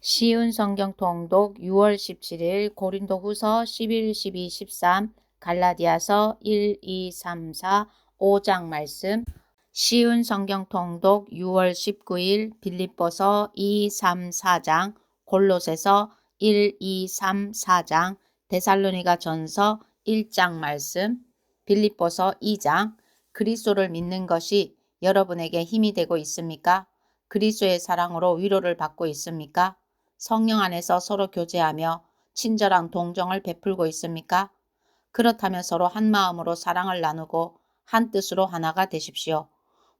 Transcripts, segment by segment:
쉬운 성경 통독 6월 17일 고린도후서 11, 12, 13 갈라디아서 1, 2, 3, 4, 5장 말씀. 쉬운 성경 통독 6월 19일 빌립보서 2, 3, 4장 골로새서 1, 2, 3, 4장 데살로니가 전서 1장 말씀. 빌립보서 2장. 그리스도를 믿는 것이 여러분에게 힘이 되고 있습니까? 그리스도의 사랑으로 위로를 받고 있습니까? 성령 안에서 서로 교제하며 친절한 동정을 베풀고 있습니까? 그렇다면 서로 한 마음으로 사랑을 나누고 한 뜻으로 하나가 되십시오.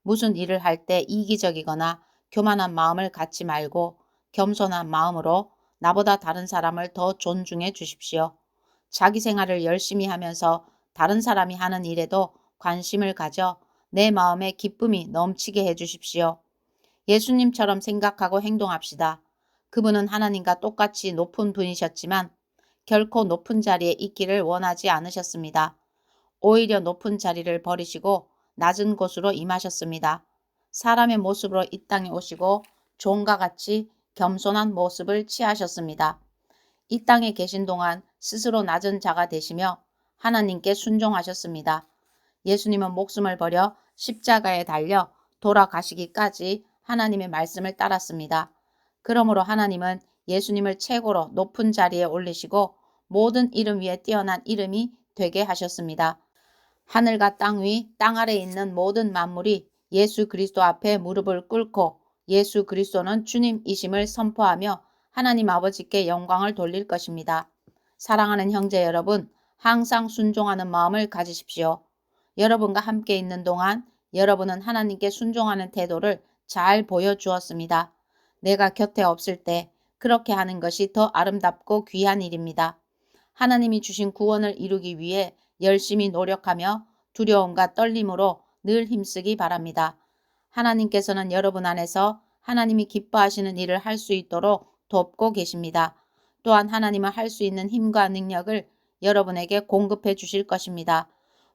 무슨 일을 할 때 이기적이거나 교만한 마음을 갖지 말고 겸손한 마음으로 나보다 다른 사람을 더 존중해 주십시오. 자기 생활을 열심히 하면서 다른 사람이 하는 일에도 관심을 가져 내 마음에 기쁨이 넘치게 해 주십시오. 예수님처럼 생각하고 행동합시다. 그분은 하나님과 똑같이 높은 분이셨지만 결코 높은 자리에 있기를 원하지 않으셨습니다. 오히려 높은 자리를 버리시고 낮은 곳으로 임하셨습니다. 사람의 모습으로 이 땅에 오시고 종과 같이 겸손한 모습을 취하셨습니다. 이 땅에 계신 동안 스스로 낮은 자가 되시며 하나님께 순종하셨습니다. 예수님은 목숨을 버려 십자가에 달려 돌아가시기까지 하나님의 말씀을 따랐습니다. 그러므로 하나님은 예수님을 최고로 높은 자리에 올리시고 모든 이름 위에 뛰어난 이름이 되게 하셨습니다. 하늘과 땅 위, 땅 아래에 있는 모든 만물이 예수 그리스도 앞에 무릎을 꿇고 예수 그리스도는 주님이심을 선포하며 하나님 아버지께 영광을 돌릴 것입니다. 사랑하는 형제 여러분, 항상 순종하는 마음을 가지십시오. 여러분과 함께 있는 동안 여러분은 하나님께 순종하는 태도를 잘 보여주었습니다. 내가 곁에 없을 때 그렇게 하는 것이 더 아름답고 귀한 일입니다. 하나님이 주신 구원을 이루기 위해 열심히 노력하며 두려움과 떨림으로 늘 힘쓰기 바랍니다. 하나님께서는 여러분 안에서 하나님이 기뻐하시는 일을 할 수 있도록 돕고 계십니다. 또한 하나님은 할 수 있는 힘과 능력을 여러분에게 공급해 주실 것입니다.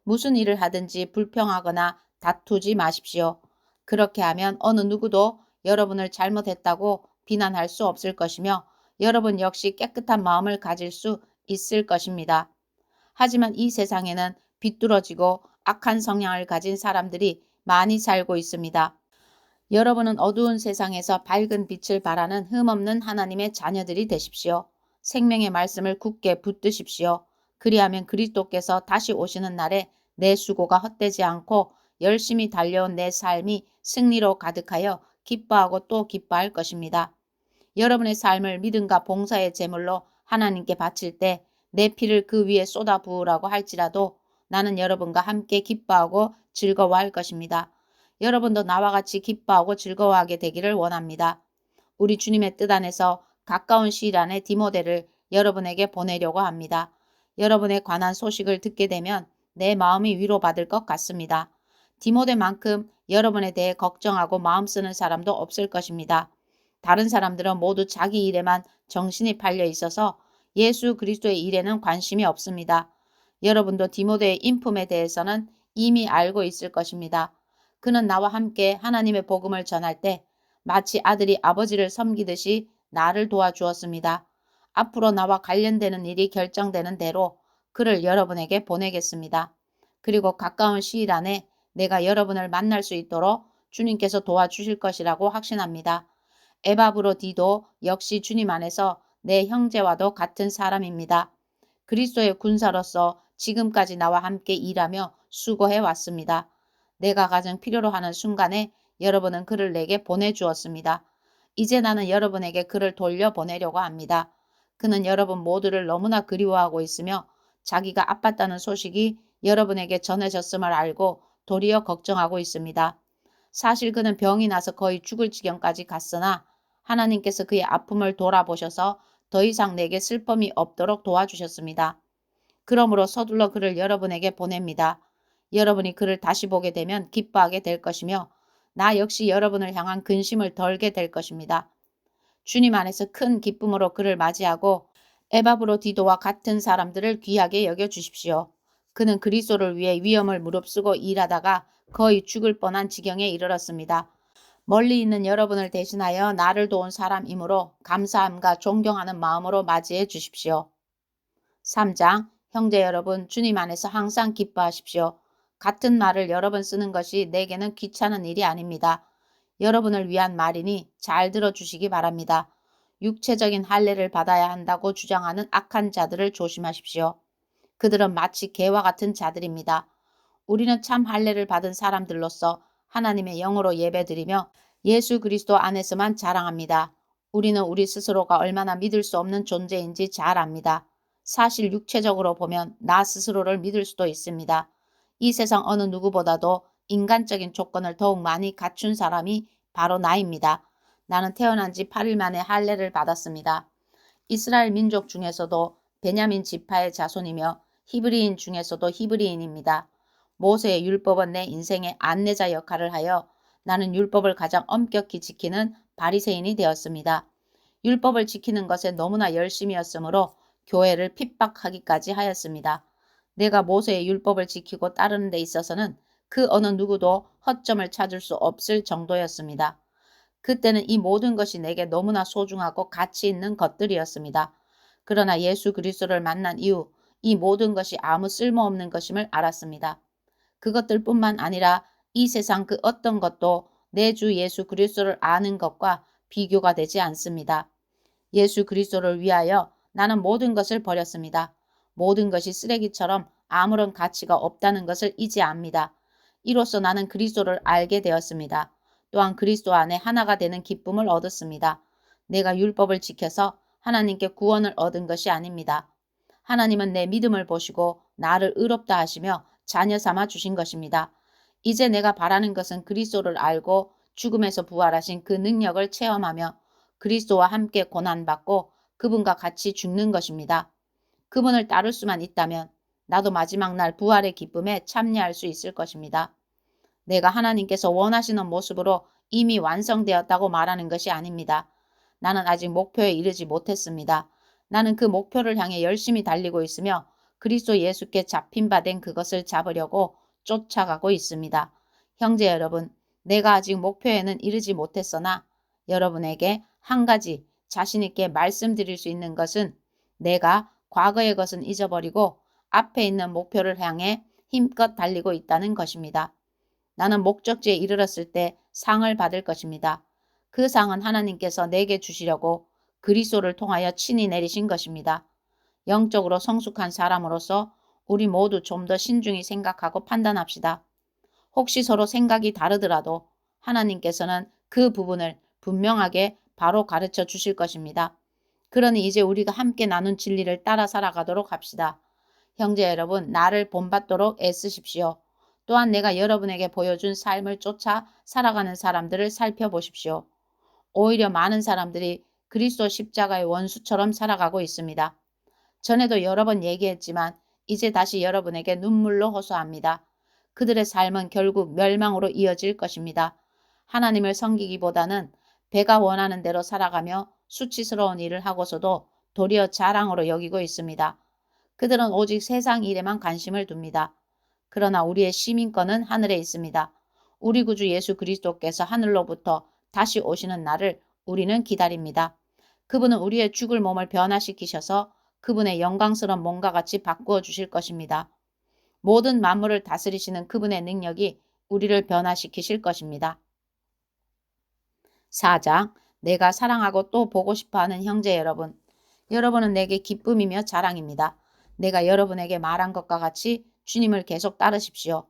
무슨 일을 하든지 불평하거나 다투지 마십시오. 그렇게 하면 어느 누구도 여러분을 잘못했다고 비난할 수 없을 것이며 여러분 역시 깨끗한 마음을 가질 수 있을 것입니다. 하지만 이 세상에는 비뚤어지고 악한 성향을 가진 사람들이 많이 살고 있습니다. 여러분은 어두운 세상에서 밝은 빛을 발하는 흠없는 하나님의 자녀들이 되십시오. 생명의 말씀을 굳게 붙드십시오. 그리하면 그리스도께서 다시 오시는 날에 내 수고가 헛되지 않고 열심히 달려온 내 삶이 승리로 가득하여 기뻐하고 또 기뻐할 것입니다. 여러분의 삶을 믿음과 봉사의 제물로 하나님께 바칠 때 내 피를 그 위에 쏟아 부으라고 할지라도 나는 여러분과 함께 기뻐하고 즐거워할 것입니다. 여러분도 나와 같이 기뻐하고 즐거워하게 되기를 원합니다. 우리 주님의 뜻 안에서 가까운 시일 안에 디모데를 여러분에게 보내려고 합니다. 여러분에 관한 소식을 듣게 되면 내 마음이 위로받을 것 같습니다. 디모데만큼 여러분에 대해 걱정하고 마음 쓰는 사람도 없을 것입니다. 다른 사람들은 모두 자기 일에만 정신이 팔려 있어서 예수 그리스도의 일에는 관심이 없습니다. 여러분도 디모데의 인품에 대해서는 이미 알고 있을 것입니다. 그는 나와 함께 하나님의 복음을 전할 때 마치 아들이 아버지를 섬기듯이 나를 도와주었습니다. 앞으로 나와 관련되는 일이 결정되는 대로 그를 여러분에게 보내겠습니다. 그리고 가까운 시일 안에 내가 여러분을 만날 수 있도록 주님께서 도와주실 것이라고 확신합니다. 에바브로디도 역시 주님 안에서 내 형제와도 같은 사람입니다. 그리스도의 군사로서 지금까지 나와 함께 일하며 수고해 왔습니다. 내가 가장 필요로 하는 순간에 여러분은 그를 내게 보내주었습니다. 이제 나는 여러분에게 그를 돌려보내려고 합니다. 그는 여러분 모두를 너무나 그리워하고 있으며 자기가 아팠다는 소식이 여러분에게 전해졌음을 알고 도리어 걱정하고 있습니다. 사실 그는 병이 나서 거의 죽을 지경까지 갔으나 하나님께서 그의 아픔을 돌아보셔서 더 이상 내게 슬픔이 없도록 도와주셨습니다. 그러므로 서둘러 그를 여러분에게 보냅니다. 여러분이 그를 다시 보게 되면 기뻐하게 될 것이며 나 역시 여러분을 향한 근심을 덜게 될 것입니다. 주님 안에서 큰 기쁨으로 그를 맞이하고 에바브로디도와 같은 사람들을 귀하게 여겨주십시오. 그는 그리스도를 위해 위험을 무릅쓰고 일하다가 거의 죽을 뻔한 지경에 이르렀습니다. 멀리 있는 여러분을 대신하여 나를 도운 사람이므로 감사함과 존경하는 마음으로 맞이해 주십시오. 3장 형제 여러분, 주님 안에서 항상 기뻐하십시오. 같은 말을 여러 번 쓰는 것이 내게는 귀찮은 일이 아닙니다. 여러분을 위한 말이니 잘 들어주시기 바랍니다. 육체적인 할례를 받아야 한다고 주장하는 악한 자들을 조심하십시오. 그들은 마치 개와 같은 자들입니다. 우리는 참 할례를 받은 사람들로서 하나님의 영으로 예배드리며 예수 그리스도 안에서만 자랑합니다. 우리는 우리 스스로가 얼마나 믿을 수 없는 존재인지 잘 압니다. 사실 육체적으로 보면 나 스스로를 믿을 수도 있습니다. 이 세상 어느 누구보다도 인간적인 조건을 더욱 많이 갖춘 사람이 바로 나입니다. 나는 태어난 지 8일 만에 할례를 받았습니다. 이스라엘 민족 중에서도 베냐민 지파의 자손이며 히브리인 중에서도 히브리인입니다. 모세의 율법은 내 인생의 안내자 역할을 하여 나는 율법을 가장 엄격히 지키는 바리새인이 되었습니다. 율법을 지키는 것에 너무나 열심이었으므로 교회를 핍박하기까지 하였습니다. 내가 모세의 율법을 지키고 따르는 데 있어서는 그 어느 누구도 허점을 찾을 수 없을 정도였습니다. 그때는 이 모든 것이 내게 너무나 소중하고 가치 있는 것들이었습니다. 그러나 예수 그리스도를 만난 이후 이 모든 것이 아무 쓸모없는 것임을 알았습니다. 그것들뿐만 아니라 이 세상 그 어떤 것도 내 주 예수 그리스도를 아는 것과 비교가 되지 않습니다. 예수 그리스도를 위하여 나는 모든 것을 버렸습니다. 모든 것이 쓰레기처럼 아무런 가치가 없다는 것을 이제 압니다. 이로써 나는 그리스도를 알게 되었습니다. 또한 그리스도 안에 하나가 되는 기쁨을 얻었습니다. 내가 율법을 지켜서 하나님께 구원을 얻은 것이 아닙니다. 하나님은 내 믿음을 보시고 나를 의롭다 하시며 자녀 삼아 주신 것입니다. 이제 내가 바라는 것은 그리스도를 알고 죽음에서 부활하신 그 능력을 체험하며 그리스도와 함께 고난받고 그분과 같이 죽는 것입니다. 그분을 따를 수만 있다면 나도 마지막 날 부활의 기쁨에 참여할 수 있을 것입니다. 내가 하나님께서 원하시는 모습으로 이미 완성되었다고 말하는 것이 아닙니다. 나는 아직 목표에 이르지 못했습니다. 나는 그 목표를 향해 열심히 달리고 있으며 그리스도 예수께 잡힌 바 된 그것을 잡으려고 쫓아가고 있습니다. 형제 여러분, 내가 아직 목표에는 이르지 못했으나 여러분에게 한 가지 자신 있게 말씀드릴 수 있는 것은 내가 과거의 것은 잊어버리고 앞에 있는 목표를 향해 힘껏 달리고 있다는 것입니다. 나는 목적지에 이르렀을 때 상을 받을 것입니다. 그 상은 하나님께서 내게 주시려고 그리스도를 통하여 친히 내리신 것입니다. 영적으로 성숙한 사람으로서 우리 모두 좀 더 신중히 생각하고 판단합시다. 혹시 서로 생각이 다르더라도 하나님께서는 그 부분을 분명하게 바로 가르쳐 주실 것입니다. 그러니 이제 우리가 함께 나눈 진리를 따라 살아가도록 합시다. 형제 여러분, 나를 본받도록 애쓰십시오. 또한 내가 여러분에게 보여준 삶을 쫓아 살아가는 사람들을 살펴보십시오. 오히려 많은 사람들이 그리스도 십자가의 원수처럼 살아가고 있습니다. 전에도 여러 번 얘기했지만 이제 다시 여러분에게 눈물로 호소합니다. 그들의 삶은 결국 멸망으로 이어질 것입니다. 하나님을 섬기기보다는 배가 원하는 대로 살아가며 수치스러운 일을 하고서도 도리어 자랑으로 여기고 있습니다. 그들은 오직 세상 일에만 관심을 둡니다. 그러나 우리의 시민권은 하늘에 있습니다. 우리 구주 예수 그리스도께서 하늘로부터 다시 오시는 날을 우리는 기다립니다. 그분은 우리의 죽을 몸을 변화시키셔서 그분의 영광스러운 몸과 같이 바꾸어 주실 것입니다. 모든 만물을 다스리시는 그분의 능력이 우리를 변화시키실 것입니다. 4장 내가 사랑하고 또 보고 싶어하는 형제 여러분, 여러분은 내게 기쁨이며 자랑입니다. 내가 여러분에게 말한 것과 같이 주님을 계속 따르십시오.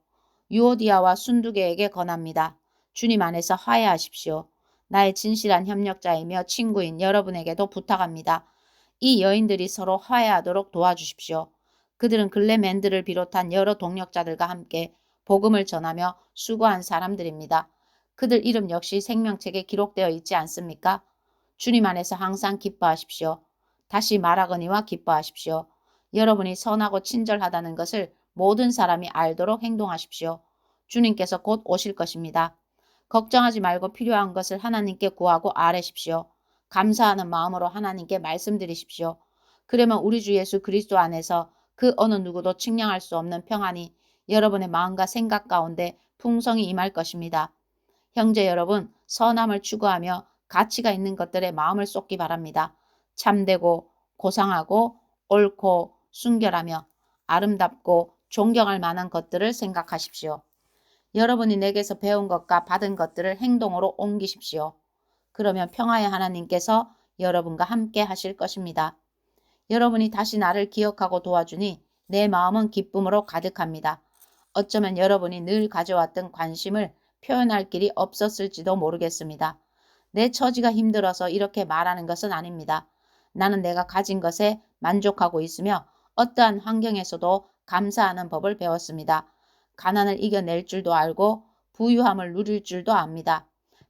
유오디아와 순두계에게 권합니다. 주님 안에서 화해하십시오. 나의 진실한 협력자이며 친구인 여러분에게도 부탁합니다. 이 여인들이 서로 화해하도록 도와주십시오. 그들은 글레멘드를 비롯한 여러 동력자들과 함께 복음을 전하며 수고한 사람들입니다. 그들 이름 역시 생명책에 기록되어 있지 않습니까? 주님 안에서 항상 기뻐하십시오. 다시 말하거니와 기뻐하십시오. 여러분이 선하고 친절하다는 것을 모든 사람이 알도록 행동하십시오. 주님께서 곧 오실 것입니다. 걱정하지 말고 필요한 것을 하나님께 구하고 아뢰십시오. 감사하는 마음으로 하나님께 말씀드리십시오. 그러면 우리 주 예수 그리스도 안에서 그 어느 누구도 측량할 수 없는 평안이 여러분의 마음과 생각 가운데 풍성히 임할 것입니다. 형제 여러분, 선함을 추구하며 가치가 있는 것들에 마음을 쏟기 바랍니다. 참되고 고상하고 옳고 순결하며 아름답고 존경할 만한 것들을 생각하십시오. 여러분이 내게서 배운 것과 받은 것들을 행동으로 옮기십시오. 그러면 평화의 하나님께서 여러분과 함께 하실 것입니다. 여러분이 다시 나를 기억하고 도와주니 내 마음은 기쁨으로 가득합니다. 어쩌면 여러분이 늘 가져왔던 관심을 표현할 길이 없었을지도 모르겠습니다. 내 처지가 힘들어서 이렇게 말하는 것은 아닙니다. 나는 내가 가진 것에 만족하고 있으며 어떠한 환경에서도 감사하는 법을 배웠습니다. 가난을 이겨낼 줄도 알고 부유함을 누릴 줄도 압니다.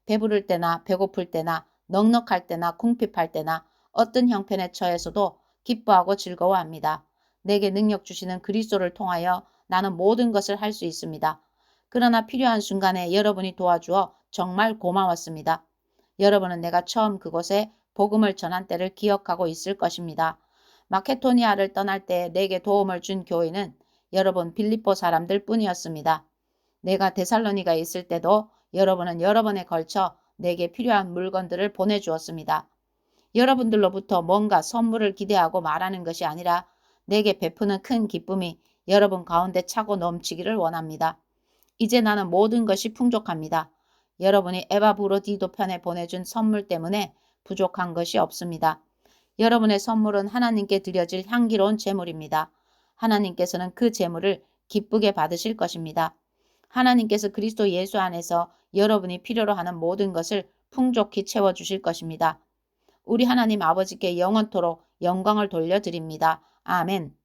배부를 때나 배고플 때나 넉넉할 때나 궁핍할 때나 어떤 형편에 처해서도 기뻐하고 즐거워합니다. 내게 능력 주시는 그리스도를 통하여 나는 모든 것을 할 수 있습니다. 그러나 필요한 순간에 여러분이 도와주어 정말 고마웠습니다. 여러분은 내가 처음 그곳에 복음을 전한 때를 기억하고 있을 것입니다. 마케도니아를 떠날 때 내게 도움을 준 교회는 여러분 빌립보 사람들 뿐이었습니다. 내가 데살로니가에 있을 때도 여러분은 여러 번에 걸쳐 내게 필요한 물건들을 보내주었습니다. 여러분들로부터 뭔가 선물을 기대하고 말하는 것이 아니라 내게 베푸는 큰 기쁨이 여러분 가운데 차고 넘치기를 원합니다. 이제 나는 모든 것이 풍족합니다. 여러분이 에바브로디도 편에 보내준 선물 때문에 부족한 것이 없습니다. 여러분의 선물은 하나님께 드려질 향기로운 제물입니다. 하나님께서는 그 제물을 기쁘게 받으실 것입니다. 하나님께서 그리스도 예수 안에서 여러분이 필요로 하는 모든 것을 풍족히 채워주실 것입니다. 우리 하나님 아버지께 영원토록 영광을 돌려드립니다. 아멘.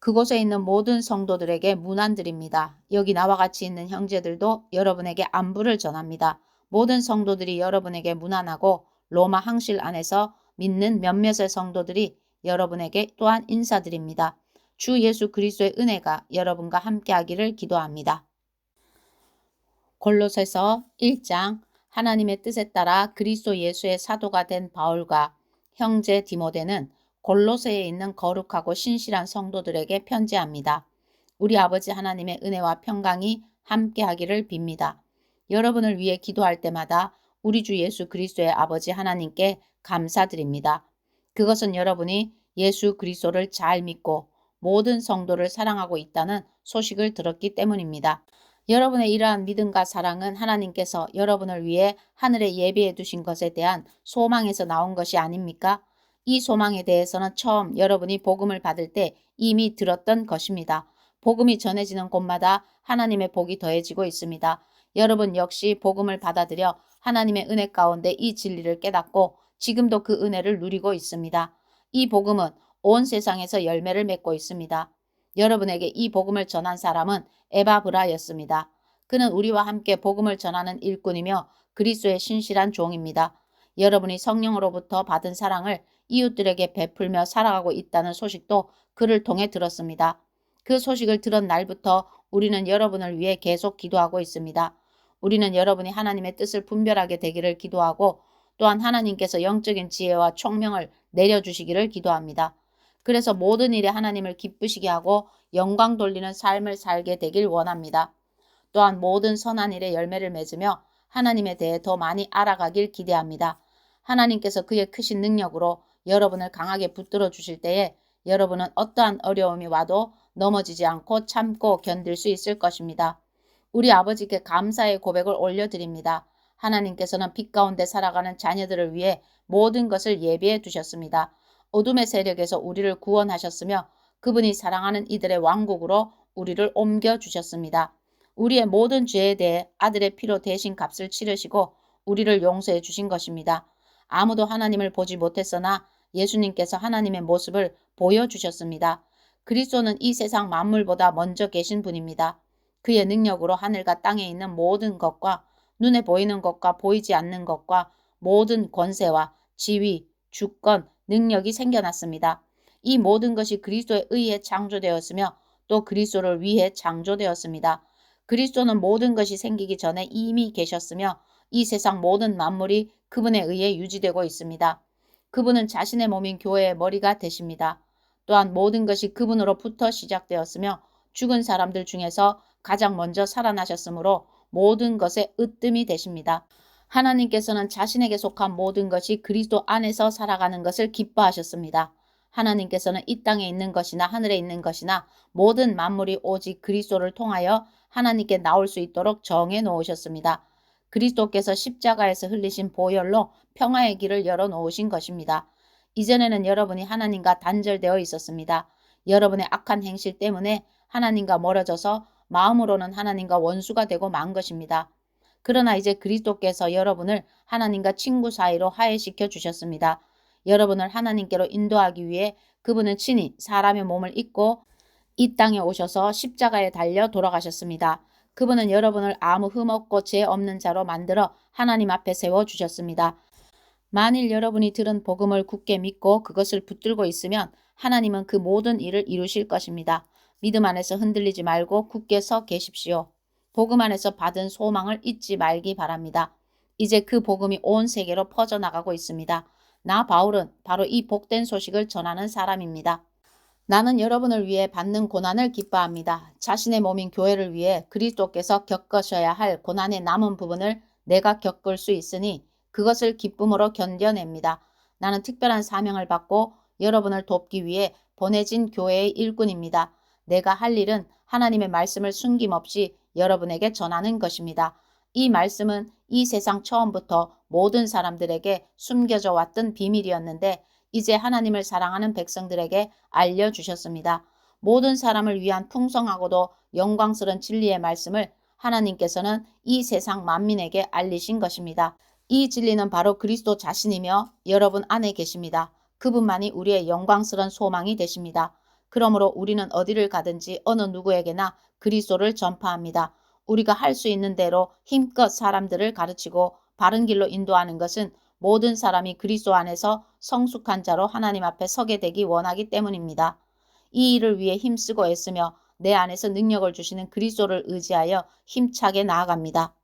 그곳에 있는 모든 성도들에게 문안드립니다. 여기 나와 같이 있는 형제들도 여러분에게 안부를 전합니다. 모든 성도들이 여러분에게 문안하고 로마 항실 안에서 믿는 몇몇의 성도들이 여러분에게 또한 인사드립니다. 주 예수 그리스도의 은혜가 여러분과 함께하기를 기도합니다. 골로새서 1장. 하나님의 뜻에 따라 그리스도 예수의 사도가 된 바울과 형제 디모데는 골로새에 있는 거룩하고 신실한 성도들에게 편지합니다. 우리 아버지 하나님의 은혜와 평강이 함께하기를 빕니다. 여러분을 위해 기도할 때마다 우리 주 예수 그리스도의 아버지 하나님께 감사드립니다. 그것은 여러분이 예수 그리스도를 잘 믿고 모든 성도를 사랑하고 있다는 소식을 들었기 때문입니다. 여러분의 이러한 믿음과 사랑은 하나님께서 여러분을 위해 하늘에 예비해 두신 것에 대한 소망에서 나온 것이 아닙니까? 이 소망에 대해서는 처음 여러분이 복음을 받을 때 이미 들었던 것입니다. 복음이 전해지는 곳마다 하나님의 복이 더해지고 있습니다. 여러분 역시 복음을 받아들여 하나님의 은혜 가운데 이 진리를 깨닫고 지금도 그 은혜를 누리고 있습니다. 이 복음은 온 세상에서 열매를 맺고 있습니다. 여러분에게 이 복음을 전한 사람은 에바브라였습니다. 그는 우리와 함께 복음을 전하는 일꾼이며 그리스도의 신실한 종입니다. 여러분이 성령으로부터 받은 사랑을 이웃들에게 베풀며 살아가고 있다는 소식도 그를 통해 들었습니다. 그 소식을 들은 날부터 우리는 여러분을 위해 계속 기도하고 있습니다. 우리는 여러분이 하나님의 뜻을 분별하게 되기를 기도하고 또한 하나님께서 영적인 지혜와 총명을 내려주시기를 기도합니다. 그래서 모든 일에 하나님을 기쁘시게 하고 영광 돌리는 삶을 살게 되길 원합니다. 또한 모든 선한 일에 열매를 맺으며 하나님에 대해 더 많이 알아가길 기대합니다. 하나님께서 그의 크신 능력으로 여러분을 강하게 붙들어 주실 때에 여러분은 어떠한 어려움이 와도 넘어지지 않고 참고 견딜 수 있을 것입니다. 우리 아버지께 감사의 고백을 올려드립니다. 하나님께서는 빛 가운데 살아가는 자녀들을 위해 모든 것을 예비해 두셨습니다. 어둠의 세력에서 우리를 구원하셨으며 그분이 사랑하는 이들의 왕국으로 우리를 옮겨주셨습니다. 우리의 모든 죄에 대해 아들의 피로 대신 값을 치르시고 우리를 용서해 주신 것입니다. 아무도 하나님을 보지 못했으나 예수님께서 하나님의 모습을 보여주셨습니다. 그리스도는 이 세상 만물보다 먼저 계신 분입니다. 그의 능력으로 하늘과 땅에 있는 모든 것과 눈에 보이는 것과 보이지 않는 것과 모든 권세와 지위, 주권, 능력이 생겨났습니다. 이 모든 것이 그리스도에 의해 창조되었으며 또 그리스도를 위해 창조되었습니다. 그리스도는 모든 것이 생기기 전에 이미 계셨으며 이 세상 모든 만물이 그분에 의해 유지되고 있습니다. 그분은 자신의 몸인 교회의 머리가 되십니다. 또한 모든 것이 그분으로부터 시작되었으며 죽은 사람들 중에서 가장 먼저 살아나셨으므로 모든 것의 으뜸이 되십니다. 하나님께서는 자신에게 속한 모든 것이 그리스도 안에서 살아가는 것을 기뻐하셨습니다. 하나님께서는 이 땅에 있는 것이나 하늘에 있는 것이나 모든 만물이 오직 그리스도를 통하여 하나님께 나올 수 있도록 정해 놓으셨습니다. 그리스도께서 십자가에서 흘리신 보혈로 평화의 길을 열어 놓으신 것입니다. 이전에는 여러분이 하나님과 단절되어 있었습니다. 여러분의 악한 행실 때문에 하나님과 멀어져서 마음으로는 하나님과 원수가 되고 만 것입니다. 그러나 이제 그리스도께서 여러분을 하나님과 친구 사이로 화해시켜 주셨습니다. 여러분을 하나님께로 인도하기 위해 그분은 친히 사람의 몸을 입고 이 땅에 오셔서 십자가에 달려 돌아가셨습니다. 그분은 여러분을 아무 흠없고 죄 없는 자로 만들어 하나님 앞에 세워주셨습니다. 만일 여러분이 들은 복음을 굳게 믿고 그것을 붙들고 있으면 하나님은 그 모든 일을 이루실 것입니다. 믿음 안에서 흔들리지 말고 굳게 서 계십시오. 복음 안에서 받은 소망을 잊지 말기 바랍니다. 이제 그 복음이 온 세계로 퍼져나가고 있습니다. 나 바울은 바로 이 복된 소식을 전하는 사람입니다. 나는 여러분을 위해 받는 고난을 기뻐합니다. 자신의 몸인 교회를 위해 그리스도께서 겪으셔야 할 고난의 남은 부분을 내가 겪을 수 있으니 그것을 기쁨으로 견뎌냅니다. 나는 특별한 사명을 받고 여러분을 돕기 위해 보내진 교회의 일꾼입니다. 내가 할 일은 하나님의 말씀을 숨김없이 여러분에게 전하는 것입니다. 이 말씀은 이 세상 처음부터 모든 사람들에게 숨겨져 왔던 비밀이었는데 이제 하나님을 사랑하는 백성들에게 알려주셨습니다. 모든 사람을 위한 풍성하고도 영광스러운 진리의 말씀을 하나님께서는 이 세상 만민에게 알리신 것입니다. 이 진리는 바로 그리스도 자신이며 여러분 안에 계십니다. 그분만이 우리의 영광스러운 소망이 되십니다. 그러므로 우리는 어디를 가든지 어느 누구에게나 그리스도를 전파합니다. 우리가 할 수 있는 대로 힘껏 사람들을 가르치고 바른 길로 인도하는 것은 모든 사람이 그리스도 안에서 성숙한 자로 하나님 앞에 서게 되기 원하기 때문입니다. 이 일을 위해 힘쓰고 애쓰며 내 안에서 능력을 주시는 그리스도를 의지하여 힘차게 나아갑니다.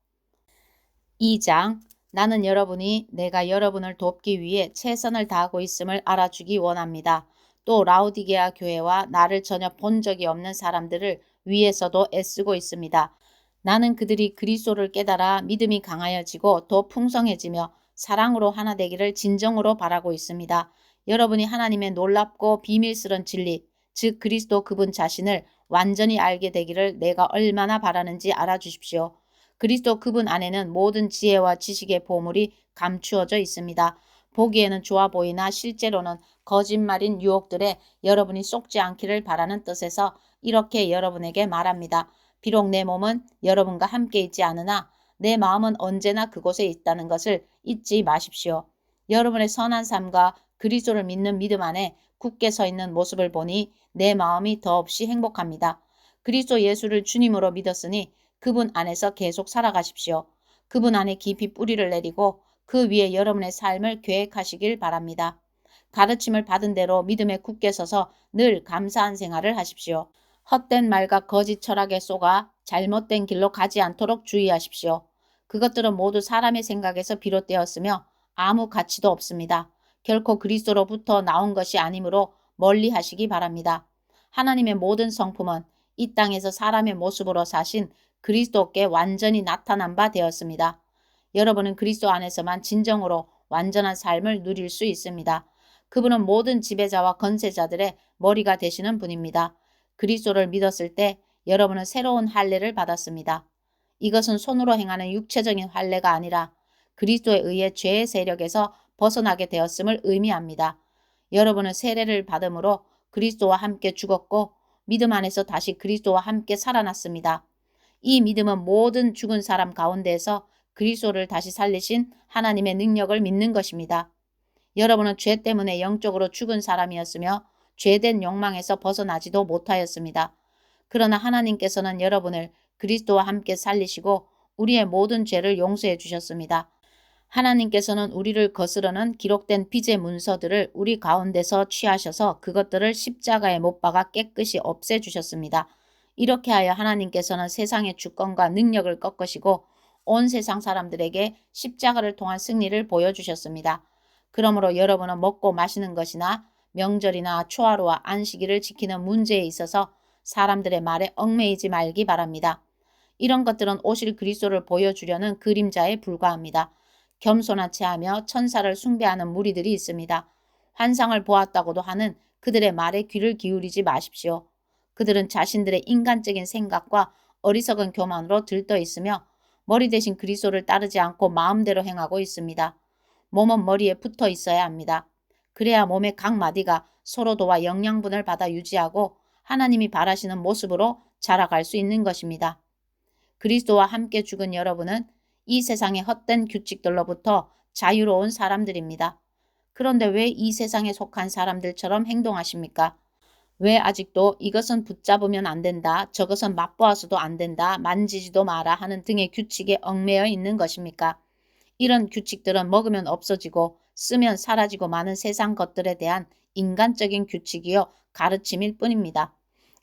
2장 나는 여러분이 내가 여러분을 돕기 위해 최선을 다하고 있음을 알아주기 원합니다. 또 라우디게아 교회와 나를 전혀 본 적이 없는 사람들을 위해서도 애쓰고 있습니다. 나는 그들이 그리스도를 깨달아 믿음이 강하여지고 더 풍성해지며 사랑으로 하나 되기를 진정으로 바라고 있습니다. 여러분이 하나님의 놀랍고 비밀스런 진리, 즉 그리스도 그분 자신을 완전히 알게 되기를 내가 얼마나 바라는지 알아주십시오. 그리스도 그분 안에는 모든 지혜와 지식의 보물이 감추어져 있습니다. 보기에는 좋아 보이나 실제로는 거짓말인 유혹들에 여러분이 속지 않기를 바라는 뜻에서 이렇게 여러분에게 말합니다. 비록 내 몸은 여러분과 함께 있지 않으나 내 마음은 언제나 그곳에 있다는 것을 잊지 마십시오. 여러분의 선한 삶과 그리스도를 믿는 믿음 안에 굳게 서 있는 모습을 보니 내 마음이 더없이 행복합니다. 그리스도 예수를 주님으로 믿었으니 그분 안에서 계속 살아가십시오. 그분 안에 깊이 뿌리를 내리고 그 위에 여러분의 삶을 계획하시길 바랍니다. 가르침을 받은 대로 믿음에 굳게 서서 늘 감사한 생활을 하십시오. 헛된 말과 거짓 철학에 쏘가 잘못된 길로 가지 않도록 주의하십시오. 그것들은 모두 사람의 생각에서 비롯되었으며 아무 가치도 없습니다. 결코 그리스도로부터 나온 것이 아니므로 멀리 하시기 바랍니다. 하나님의 모든 성품은 이 땅에서 사람의 모습으로 사신 그리스도께 완전히 나타난 바 되었습니다. 여러분은 그리스도 안에서만 진정으로 완전한 삶을 누릴 수 있습니다. 그분은 모든 지배자와 건세자들의 머리가 되시는 분입니다. 그리스도를 믿었을 때 여러분은 새로운 할례를 받았습니다. 이것은 손으로 행하는 육체적인 할례가 아니라 그리스도에 의해 죄의 세력에서 벗어나게 되었음을 의미합니다. 여러분은 세례를 받음으로 그리스도와 함께 죽었고 믿음 안에서 다시 그리스도와 함께 살아났습니다. 이 믿음은 모든 죽은 사람 가운데에서 그리스도를 다시 살리신 하나님의 능력을 믿는 것입니다. 여러분은 죄 때문에 영적으로 죽은 사람이었으며 죄된 욕망에서 벗어나지도 못하였습니다. 그러나 하나님께서는 여러분을 그리스도와 함께 살리시고 우리의 모든 죄를 용서해 주셨습니다. 하나님께서는 우리를 거스르는 기록된 빚의 문서들을 우리 가운데서 취하셔서 그것들을 십자가에 못 박아 깨끗이 없애주셨습니다. 이렇게 하여 하나님께서는 세상의 주권과 능력을 꺾으시고 온 세상 사람들에게 십자가를 통한 승리를 보여주셨습니다. 그러므로 여러분은 먹고 마시는 것이나 명절이나 초하루와 안식일을 지키는 문제에 있어서 사람들의 말에 얽매이지 말기 바랍니다. 이런 것들은 오실 그리스도를 보여주려는 그림자에 불과합니다. 겸손한 체하며 천사를 숭배하는 무리들이 있습니다. 환상을 보았다고도 하는 그들의 말에 귀를 기울이지 마십시오. 그들은 자신들의 인간적인 생각과 어리석은 교만으로 들떠 있으며 머리 대신 그리스도를 따르지 않고 마음대로 행하고 있습니다. 몸은 머리에 붙어 있어야 합니다. 그래야 몸의 각 마디가 서로 도와 영양분을 받아 유지하고 하나님이 바라시는 모습으로 자라갈 수 있는 것입니다. 그리스도와 함께 죽은 여러분은 이 세상의 헛된 규칙들로부터 자유로운 사람들입니다. 그런데 왜 이 세상에 속한 사람들처럼 행동하십니까? 왜 아직도 이것은 붙잡으면 안 된다, 저것은 맛보아서도 안 된다, 만지지도 마라 하는 등의 규칙에 얽매여 있는 것입니까? 이런 규칙들은 먹으면 없어지고 쓰면 사라지고 마는 세상 것들에 대한 인간적인 규칙이요 가르침일 뿐입니다.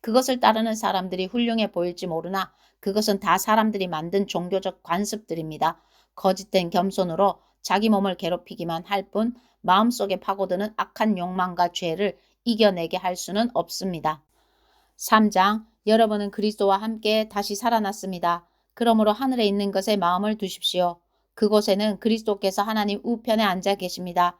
그것을 따르는 사람들이 훌륭해 보일지 모르나 그것은 다 사람들이 만든 종교적 관습들입니다. 거짓된 겸손으로 자기 몸을 괴롭히기만 할 뿐 마음속에 파고드는 악한 욕망과 죄를 이겨내게 할 수는 없습니다. 3장 여러분은 그리스도와 함께 다시 살아났습니다. 그러므로 하늘에 있는 것에 마음을 두십시오. 그곳에는 그리스도께서 하나님 우편에 앉아 계십니다.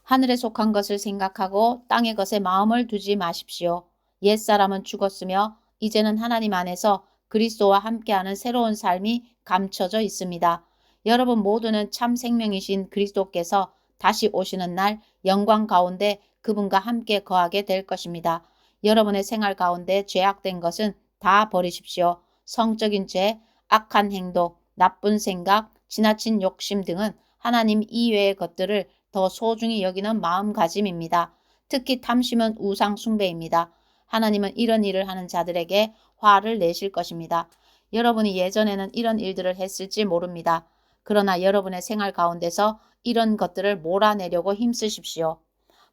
하늘에 속한 것을 생각하고 땅의 것에 마음을 두지 마십시오. 옛사람은 죽었으며 이제는 하나님 안에서 그리스도와 함께하는 새로운 삶이 감춰져 있습니다. 여러분 모두는 참 생명이신 그리스도께서 다시 오시는 날 영광 가운데 그분과 함께 거하게 될 것입니다. 여러분의 생활 가운데 죄악된 것은 다 버리십시오. 성적인 죄, 악한 행동, 나쁜 생각, 지나친 욕심 등은 하나님 이외의 것들을 더 소중히 여기는 마음가짐입니다. 특히 탐심은 우상 숭배입니다. 하나님은 이런 일을 하는 자들에게 화를 내실 것입니다. 여러분이 예전에는 이런 일들을 했을지 모릅니다. 그러나 여러분의 생활 가운데서 이런 것들을 몰아내려고 힘쓰십시오.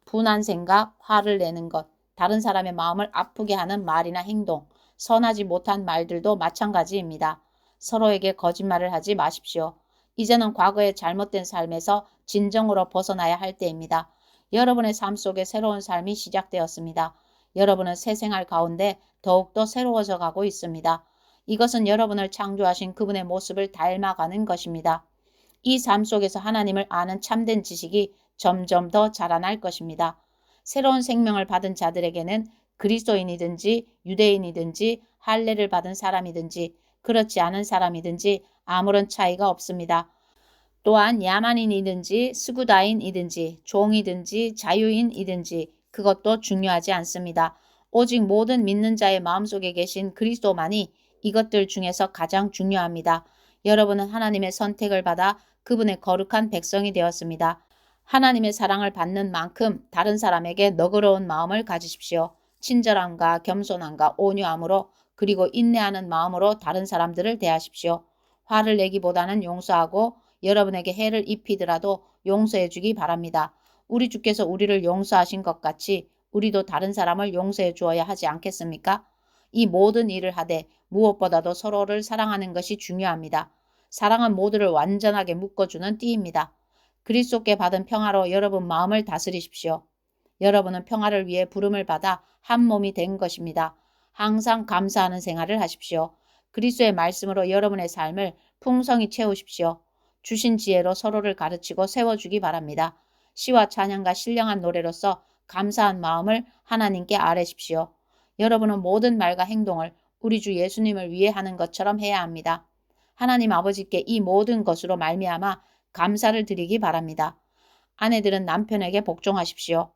분한 생각, 화를 내는 것, 다른 사람의 마음을 아프게 하는 말이나 행동, 선하지 못한 말들도 마찬가지입니다. 서로에게 거짓말을 하지 마십시오. 이제는 과거의 잘못된 삶에서 진정으로 벗어나야 할 때입니다. 여러분의 삶 속에 새로운 삶이 시작되었습니다. 여러분은 새 생활 가운데 더욱더 새로워져 가고 있습니다. 이것은 여러분을 창조하신 그분의 모습을 닮아가는 것입니다. 이 삶 속에서 하나님을 아는 참된 지식이 점점 더 자라날 것입니다. 새로운 생명을 받은 자들에게는 그리스도인이든지 유대인이든지 할례를 받은 사람이든지 그렇지 않은 사람이든지 아무런 차이가 없습니다. 또한 야만인이든지 스구다인이든지 종이든지 자유인이든지 그것도 중요하지 않습니다. 오직 모든 믿는 자의 마음속에 계신 그리스도만이 이것들 중에서 가장 중요합니다. 여러분은 하나님의 선택을 받아 그분의 거룩한 백성이 되었습니다. 하나님의 사랑을 받는 만큼 다른 사람에게 너그러운 마음을 가지십시오. 친절함과 겸손함과 온유함으로 그리고 인내하는 마음으로 다른 사람들을 대하십시오. 화를 내기보다는 용서하고 여러분에게 해를 입히더라도 용서해 주기 바랍니다. 우리 주께서 우리를 용서하신 것 같이 우리도 다른 사람을 용서해 주어야 하지 않겠습니까? 이 모든 일을 하되 무엇보다도 서로를 사랑하는 것이 중요합니다. 사랑은 모두를 완전하게 묶어주는 띠입니다. 그리스도께 받은 평화로 여러분 마음을 다스리십시오. 여러분은 평화를 위해 부름을 받아 한 몸이 된 것입니다. 항상 감사하는 생활을 하십시오. 그리스도의 말씀으로 여러분의 삶을 풍성히 채우십시오. 주신 지혜로 서로를 가르치고 세워주기 바랍니다. 시와 찬양과 신령한 노래로서 감사한 마음을 하나님께 아뢰십시오. 여러분은 모든 말과 행동을 우리 주 예수님을 위해 하는 것처럼 해야 합니다. 하나님 아버지께 이 모든 것으로 말미암아 감사를 드리기 바랍니다. 아내들은 남편에게 복종하십시오.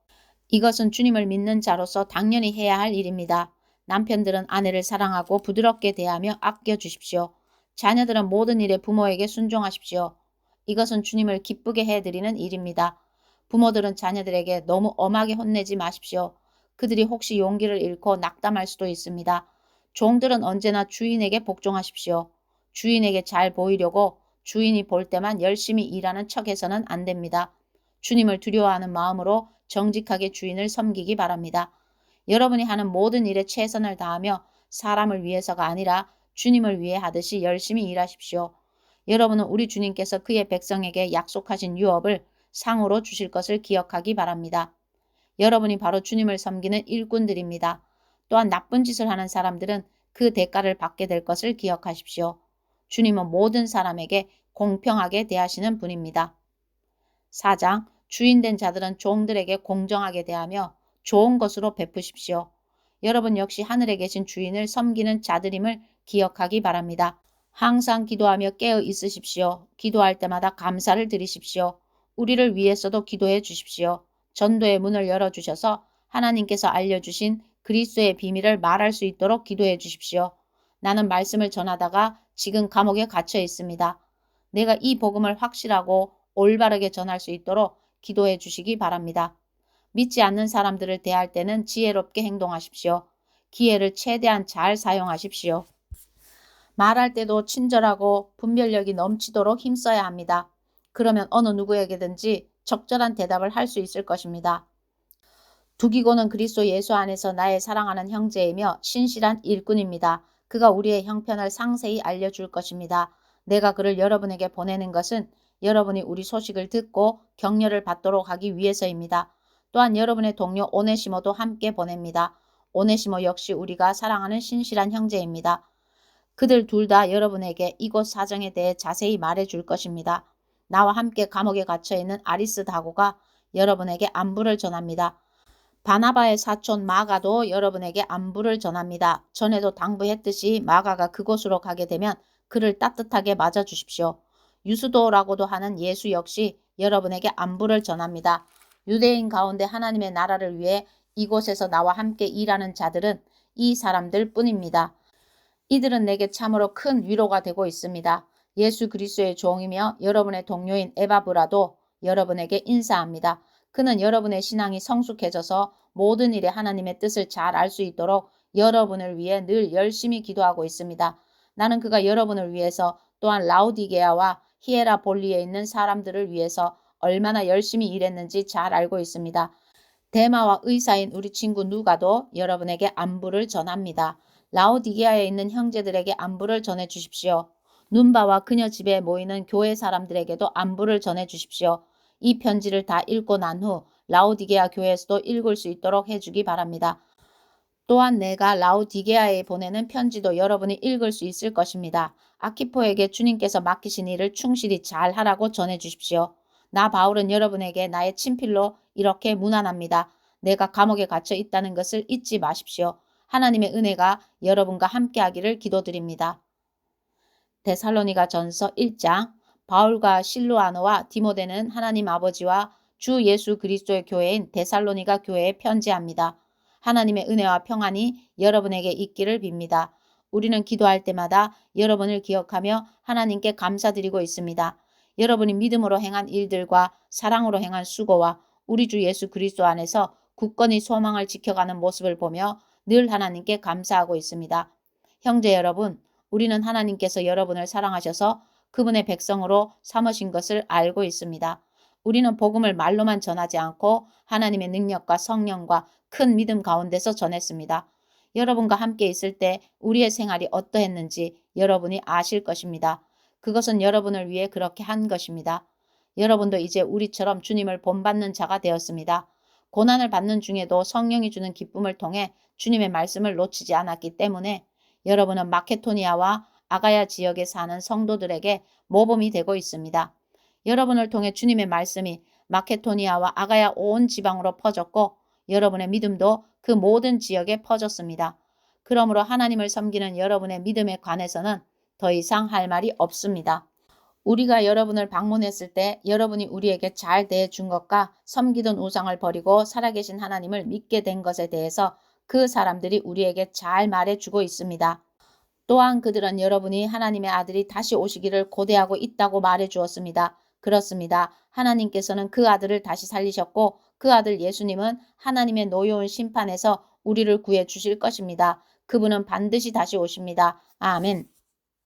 이것은 주님을 믿는 자로서 당연히 해야 할 일입니다. 남편들은 아내를 사랑하고 부드럽게 대하며 아껴주십시오. 자녀들은 모든 일에 부모에게 순종하십시오. 이것은 주님을 기쁘게 해드리는 일입니다. 부모들은 자녀들에게 너무 엄하게 혼내지 마십시오. 그들이 혹시 용기를 잃고 낙담할 수도 있습니다. 종들은 언제나 주인에게 복종하십시오. 주인에게 잘 보이려고 주인이 볼 때만 열심히 일하는 척해서는 안 됩니다. 주님을 두려워하는 마음으로 정직하게 주인을 섬기기 바랍니다. 여러분이 하는 모든 일에 최선을 다하며 사람을 위해서가 아니라 주님을 위해 하듯이 열심히 일하십시오. 여러분은 우리 주님께서 그의 백성에게 약속하신 유업을 상으로 주실 것을 기억하기 바랍니다. 여러분이 바로 주님을 섬기는 일꾼들입니다. 또한 나쁜 짓을 하는 사람들은 그 대가를 받게 될 것을 기억하십시오. 주님은 모든 사람에게 공평하게 대하시는 분입니다. 4장 주인된 자들은 종들에게 공정하게 대하며 좋은 것으로 베푸십시오. 여러분 역시 하늘에 계신 주인을 섬기는 자들임을 기억하기 바랍니다. 항상 기도하며 깨어 있으십시오. 기도할 때마다 감사를 드리십시오. 우리를 위해서도 기도해 주십시오. 전도의 문을 열어주셔서 하나님께서 알려주신 그리스도의 비밀을 말할 수 있도록 기도해 주십시오. 나는 말씀을 전하다가 지금 감옥에 갇혀 있습니다. 내가 이 복음을 확실하고 올바르게 전할 수 있도록 기도해 주시기 바랍니다. 믿지 않는 사람들을 대할 때는 지혜롭게 행동하십시오. 기회를 최대한 잘 사용하십시오. 말할 때도 친절하고 분별력이 넘치도록 힘써야 합니다. 그러면 어느 누구에게든지 적절한 대답을 할 수 있을 것입니다. 두기고는 그리스도 예수 안에서 나의 사랑하는 형제이며 신실한 일꾼입니다. 그가 우리의 형편을 상세히 알려줄 것입니다. 내가 그를 여러분에게 보내는 것은 여러분이 우리 소식을 듣고 격려를 받도록 하기 위해서입니다. 또한 여러분의 동료 오네시모도 함께 보냅니다. 오네시모 역시 우리가 사랑하는 신실한 형제입니다. 그들 둘 다 여러분에게 이곳 사정에 대해 자세히 말해줄 것입니다. 나와 함께 감옥에 갇혀있는 아리스다고가 여러분에게 안부를 전합니다. 바나바의 사촌 마가도 여러분에게 안부를 전합니다. 전에도 당부했듯이 마가가 그곳으로 가게 되면 그를 따뜻하게 맞아주십시오. 유수도라고도 하는 예수 역시 여러분에게 안부를 전합니다. 유대인 가운데 하나님의 나라를 위해 이곳에서 나와 함께 일하는 자들은 이 사람들 뿐입니다. 이들은 내게 참으로 큰 위로가 되고 있습니다. 예수 그리스도의 종이며 여러분의 동료인 에바브라도 여러분에게 인사합니다. 그는 여러분의 신앙이 성숙해져서 모든 일에 하나님의 뜻을 잘 알 수 있도록 여러분을 위해 늘 열심히 기도하고 있습니다. 나는 그가 여러분을 위해서 또한 라우디게아와 히에라볼리에 있는 사람들을 위해서 얼마나 열심히 일했는지 잘 알고 있습니다. 대마와 의사인 우리 친구 누가도 여러분에게 안부를 전합니다. 라오디게아에 있는 형제들에게 안부를 전해 주십시오. 눈바와 그녀 집에 모이는 교회 사람들에게도 안부를 전해 주십시오. 이 편지를 다 읽고 난 후 라오디게아 교회에서도 읽을 수 있도록 해주기 바랍니다. 또한 내가 라오디게아에 보내는 편지도 여러분이 읽을 수 있을 것입니다. 아키포에게 주님께서 맡기신 일을 충실히 잘 하라고 전해 주십시오. 나 바울은 여러분에게 나의 친필로 이렇게 문안합니다. 내가 감옥에 갇혀 있다는 것을 잊지 마십시오. 하나님의 은혜가 여러분과 함께하기를 기도드립니다. 데살로니가 전서 1장 바울과 실루아노와 디모데는 하나님 아버지와 주 예수 그리스도의 교회인 데살로니가 교회에 편지합니다. 하나님의 은혜와 평안이 여러분에게 있기를 빕니다. 우리는 기도할 때마다 여러분을 기억하며 하나님께 감사드리고 있습니다. 여러분이 믿음으로 행한 일들과 사랑으로 행한 수고와 우리 주 예수 그리스도 안에서 굳건히 소망을 지켜가는 모습을 보며 늘 하나님께 감사하고 있습니다. 형제 여러분, 우리는 하나님께서 여러분을 사랑하셔서 그분의 백성으로 삼으신 것을 알고 있습니다. 우리는 복음을 말로만 전하지 않고 하나님의 능력과 성령과 큰 믿음 가운데서 전했습니다. 여러분과 함께 있을 때 우리의 생활이 어떠했는지 여러분이 아실 것입니다. 그것은 여러분을 위해 그렇게 한 것입니다. 여러분도 이제 우리처럼 주님을 본받는 자가 되었습니다. 고난을 받는 중에도 성령이 주는 기쁨을 통해 주님의 말씀을 놓치지 않았기 때문에 여러분은 마케도니아와 아가야 지역에 사는 성도들에게 모범이 되고 있습니다. 여러분을 통해 주님의 말씀이 마케도니아와 아가야 온 지방으로 퍼졌고 여러분의 믿음도 그 모든 지역에 퍼졌습니다. 그러므로 하나님을 섬기는 여러분의 믿음에 관해서는 더 이상 할 말이 없습니다. 우리가 여러분을 방문했을 때 여러분이 우리에게 잘 대해준 것과 섬기던 우상을 버리고 살아계신 하나님을 믿게 된 것에 대해서 그 사람들이 우리에게 잘 말해주고 있습니다. 또한 그들은 여러분이 하나님의 아들이 다시 오시기를 고대하고 있다고 말해주었습니다. 그렇습니다. 하나님께서는 그 아들을 다시 살리셨고 그 아들 예수님은 하나님의 노여운 심판에서 우리를 구해 주실 것입니다. 그분은 반드시 다시 오십니다. 아멘.